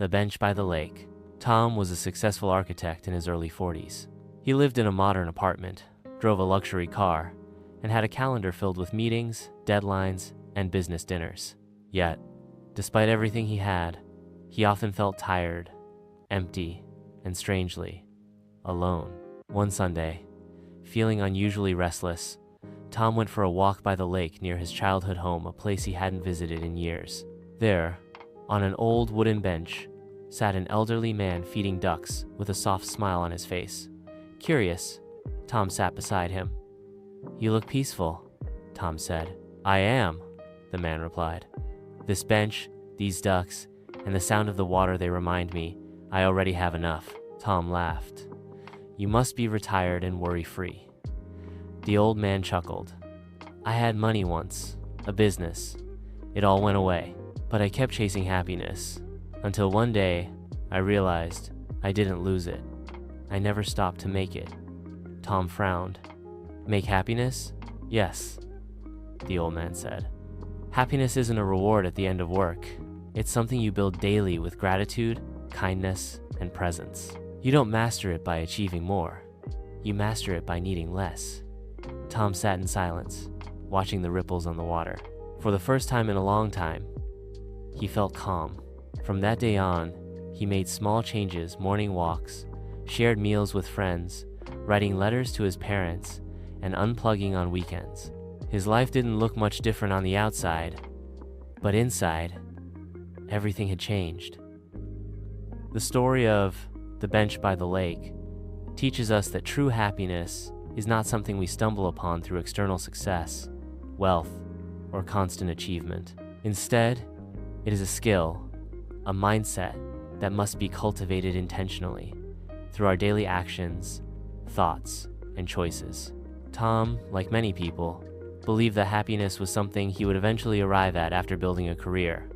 The Bench by the Lake. Tom was a successful architect in his early 40s. He lived in a modern apartment, drove a luxury car, and had a calendar filled with meetings, deadlines, and business dinners. Yet, despite everything he had, he often felt tired, empty, and strangely alone. One Sunday, feeling unusually restless, Tom went for a walk by the lake near his childhood home, a place he hadn't visited in years. There, on an old wooden bench, sat an elderly man feeding ducks with a soft smile on his face. Curious, Tom sat beside him. "You look peaceful," Tom said. "I am," the man replied. "This bench, these ducks, and the sound of the water they remind me I already have enough." Tom laughed. "You must be retired and worry-free." The old man chuckled. "I had money once, a business. It all went away, but I kept chasing happiness, until one day I realized I didn't lose it. I never stopped to make it." Tom frowned. "Make happiness?" "Yes," the old man said. "Happiness isn't a reward at the end of work. It's something you build daily with gratitude, kindness, and presence. You don't master it by achieving more. You master it by needing less." Tom sat in silence, watching the ripples on the water. For the first time in a long time, he felt calm. From that day on, he made small changes: morning walks, shared meals with friends, writing letters to his parents, and unplugging on weekends. His life didn't look much different on the outside, but inside, everything had changed. The story of The Bench by the Lake teaches us that true happiness is not something we stumble upon through external success, wealth, or constant achievement. Instead, it is a skill, a mindset that must be cultivated intentionally through our daily actions, thoughts, and choices. Tom, like many people, believed that happiness was something he would eventually arrive at after building a career,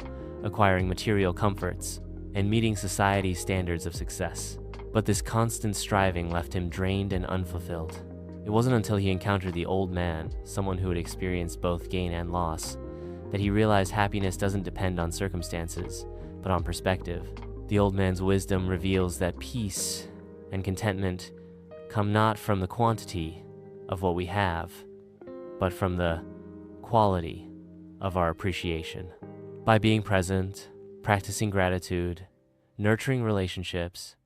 acquiring material comforts, and meeting society's standards of success. But this constant striving left him drained and unfulfilled. It wasn't until he encountered the old man, someone who had experienced both gain and loss, that he realized happiness doesn't depend on circumstances, but on perspective. The old man's wisdom reveals that peace and contentment come not from the quantity of what we have, but from the quality of our appreciation. By being present, practicing gratitude, nurturing relationships,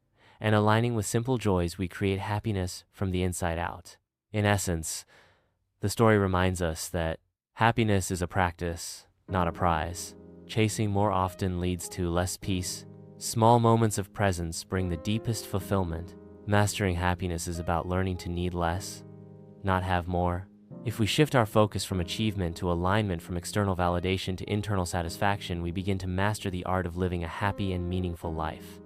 and aligning with simple joys, we create happiness from the inside out. In essence, the story reminds us that happiness is a practice, not a prize. Chasing more often leads to less peace. Small moments of presence bring the deepest fulfillment. Mastering happiness is about learning to need less, not have more. If we shift our focus from achievement to alignment, from external validation to internal satisfaction, we begin to master the art of living a happy and meaningful life.